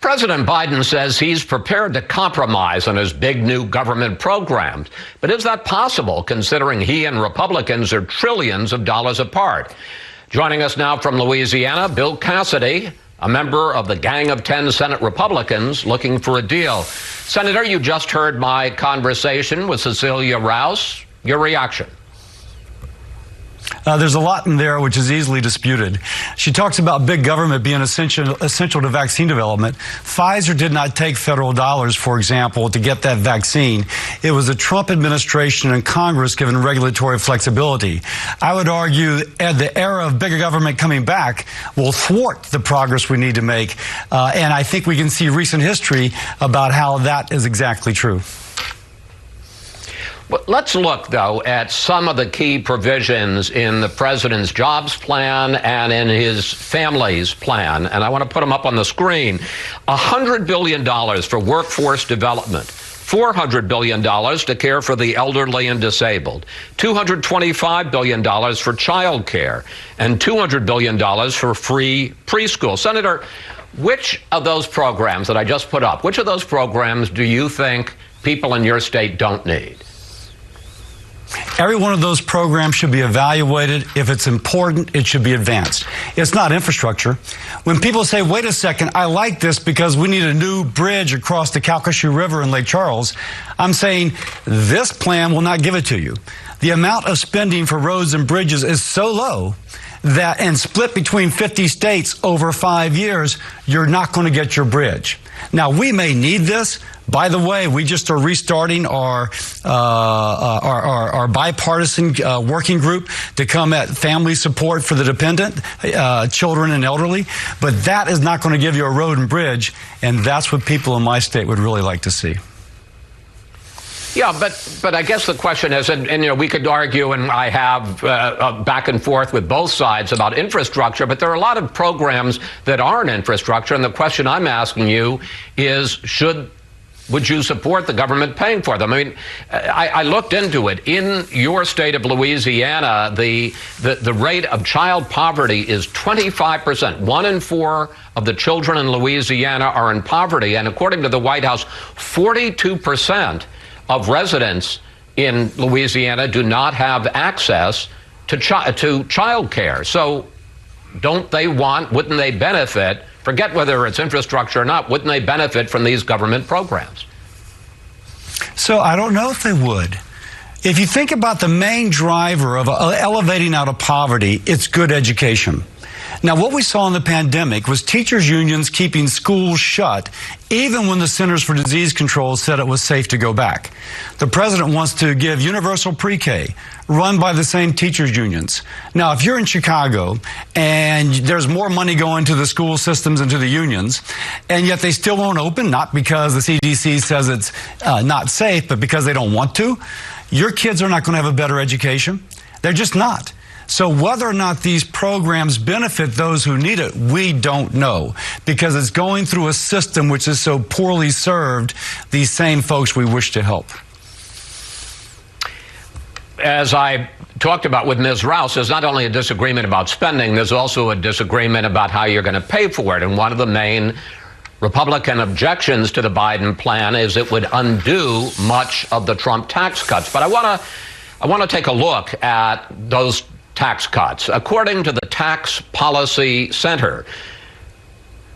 President Biden says he's prepared to compromise on his big new government programs. But is that possible, considering he and Republicans are trillions of dollars apart? Joining us now from Louisiana, Bill Cassidy, a member of the Gang of 10 Senate Republicans looking for a deal. Senator, you just heard my conversation with Cecilia Rouse. Your reaction? There's a lot in there which is easily disputed. She talks about big government being essential to vaccine development. Pfizer did not take federal dollars, for example, to get that vaccine. It was the Trump administration and Congress given regulatory flexibility. I would argue the era of bigger government coming back will thwart the progress we need to make. And I think we can see recent history about how that is exactly true. Let's look, though, at some of the key provisions in the president's jobs plan and in his family's plan. And I want to put them up on the screen. $100 billion for workforce development. $400 billion to care for the elderly and disabled, $225 billion for child care, and $200 billion for free preschool. Senator, which of those programs that I just put up, which of those programs do you think people in your state don't need? Every one of those programs should be evaluated. If it's important, it should be advanced. It's not infrastructure. When people say, wait a second, I like this because we need a new bridge across the Calcasieu River in Lake Charles, I'm saying this plan will not give it to you. The amount of spending for roads and bridges is so low that, and split between 50 states over 5 years, you're not going to get your bridge. Now, we may need this. By the way, we just are restarting our bipartisan working group to come at family support for the dependent, children and elderly. But that is not going to give you a road and bridge, and that's what people in my state would really like to see. Yeah, but I guess the question is, and you know, we could argue, and I have back and forth with both sides about infrastructure, but there are a lot of programs that aren't infrastructure, and the question I'm asking you is, would you support the government paying for them? I mean, I looked into it. In your state of Louisiana, the rate of child poverty is 25%. 1 in 4 of the children in Louisiana are in poverty, and according to the White House, 42% of residents in Louisiana do not have access to child care. So wouldn't they benefit, forget whether it's infrastructure or not, wouldn't they benefit from these government programs? So I don't know if they would. If you think about the main driver of elevating out of poverty, it's good education. Now, what we saw in the pandemic was teachers' unions keeping schools shut, even when the Centers for Disease Control said it was safe to go back. The president wants to give universal pre-K, run by the same teachers' unions. Now, if you're in Chicago and there's more money going to the school systems and to the unions, and yet they still won't open, not because the CDC says it's not safe, but because they don't want to, your kids are not going to have a better education. They're just not. So whether or not these programs benefit those who need it, we don't know, because it's going through a system which is so poorly served these same folks we wish to help. As I talked about with Ms. Rouse, there's not only a disagreement about spending, there's also a disagreement about how you're going to pay for it. And one of the main Republican objections to the Biden plan is it would undo much of the Trump tax cuts. But I want to take a look at those tax cuts. According to the Tax Policy Center,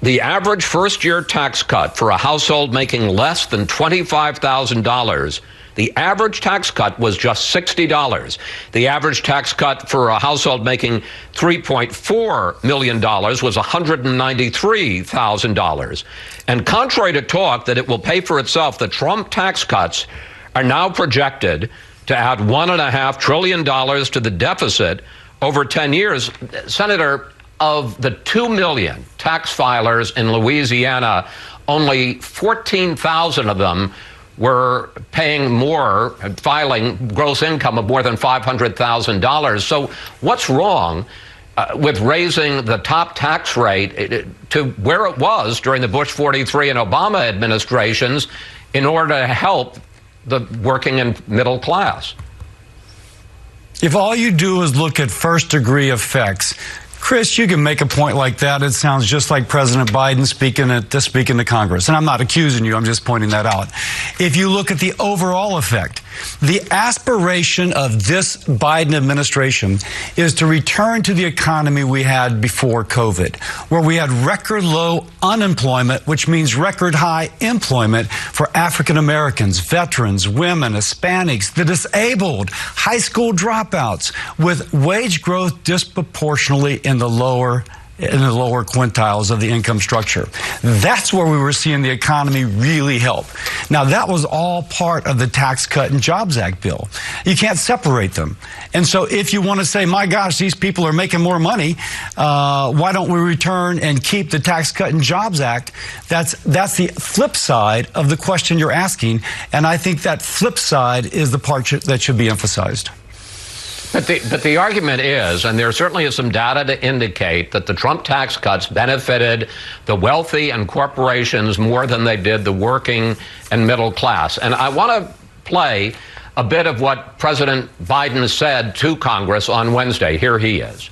the average first-year tax cut for a household making less than $25,000, the average tax cut was just $60. The average tax cut for a household making $3.4 million was $193,000. And contrary to talk that it will pay for itself, the Trump tax cuts are now projected to add $1.5 trillion to the deficit over 10 years. Senator, of the 2 million tax filers in Louisiana, only 14,000 of them were paying more, filing gross income of more than $500,000. So what's wrong with raising the top tax rate to where it was during the Bush 43 and Obama administrations in order to help the working and middle class? If all you do is look at first-degree effects, Chris, you can make a point like that. It sounds just like President Biden speaking to Congress. And I'm not accusing you. I'm just pointing that out. If you look at the overall effect, the aspiration of this Biden administration is to return to the economy we had before COVID, where we had record low unemployment, which means record high employment for African Americans, veterans, women, Hispanics, the disabled, high school dropouts, with wage growth disproportionately in the lower quintiles of the income structure. That's where we were seeing the economy really help. Now, that was all part of the Tax Cut and Jobs Act bill. You can't separate them. And so if you want to say, my gosh, these people are making more money, why don't we return and keep the Tax Cut and Jobs Act? That's the flip side of the question you're asking. And I think that flip side is the part that should be emphasized. But the argument is, and there certainly is some data to indicate, that the Trump tax cuts benefited the wealthy and corporations more than they did the working and middle class. And I want to play a bit of what President Biden said to Congress on Wednesday. Here he is.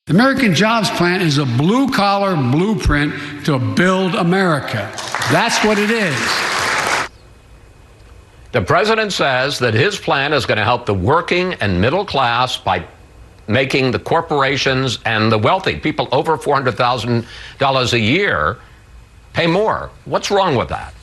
The American Jobs Plan is a blue-collar blueprint to build America. That's what it is. The president says that his plan is going to help the working and middle class by making the corporations and the wealthy, people over $400,000 a year, pay more. What's wrong with that?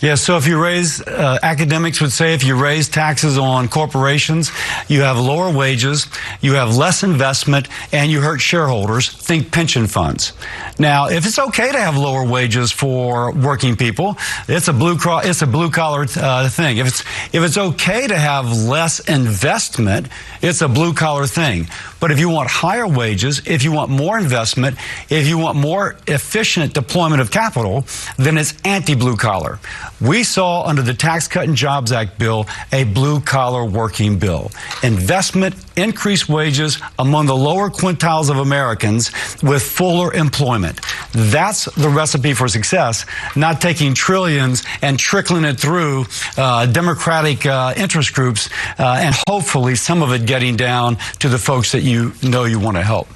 Yeah, so if you raise, academics would say if you raise taxes on corporations, you have lower wages, you have less investment, and you hurt shareholders. Think pension funds. Now, if it's okay to have lower wages for working people, it's a blue collar thing. If it's okay to have less investment, it's a blue collar thing. But if you want higher wages, if you want more investment, if you want more efficient deployment of capital, then it's anti-blue collar. We saw under the Tax Cut and Jobs Act bill a blue-collar working bill. Investment, increased wages among the lower quintiles of Americans with fuller employment. That's the recipe for success, not taking trillions and trickling it through Democratic interest groups and hopefully some of it getting down to the folks that you know you want to help.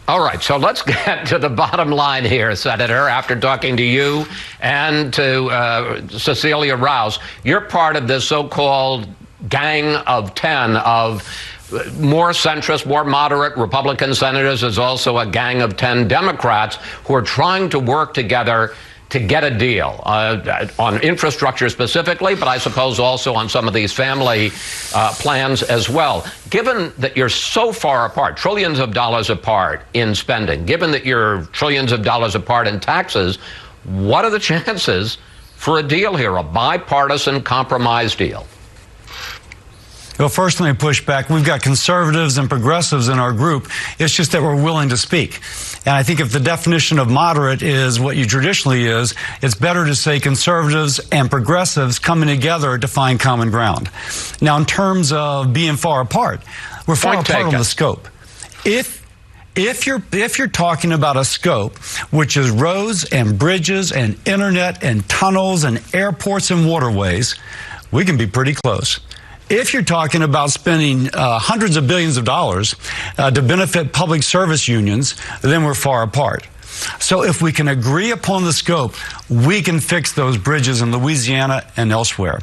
All right, so let's get to the bottom line here, Senator. After talking to you and to Cecilia Rouse, you're part of this so-called gang of 10 of more centrist, more moderate Republican senators. There's also a gang of 10 Democrats who are trying to work together to get a deal on infrastructure specifically, but I suppose also on some of these family plans as well. Given that you're so far apart, trillions of dollars apart in spending, given that you're trillions of dollars apart in taxes, what are the chances for a deal here, a bipartisan compromise deal? Well, first, let me push back. We've got conservatives and progressives in our group. It's just that we're willing to speak. And I think if the definition of moderate is what you traditionally is, it's better to say conservatives and progressives coming together to find common ground. Now, in terms of being far apart, we're far apart on the scope. If you're talking about a scope, which is roads and bridges and internet and tunnels and airports and waterways, we can be pretty close. If you're talking about spending hundreds of billions of dollars to benefit public service unions, then we're far apart. So if we can agree upon the scope, we can fix those bridges in Louisiana and elsewhere.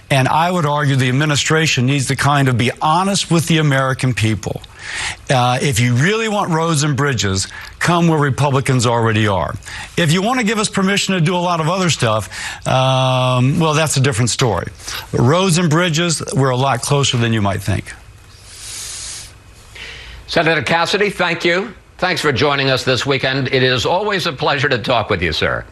And I would argue the administration needs to kind of be honest with the American people. If you really want roads and bridges, come where Republicans already are. If you want to give us permission to do a lot of other stuff, well, that's a different story. But roads and bridges, we're a lot closer than you might think. Senator Cassidy, thank you. Thanks for joining us this weekend. It is always a pleasure to talk with you, sir.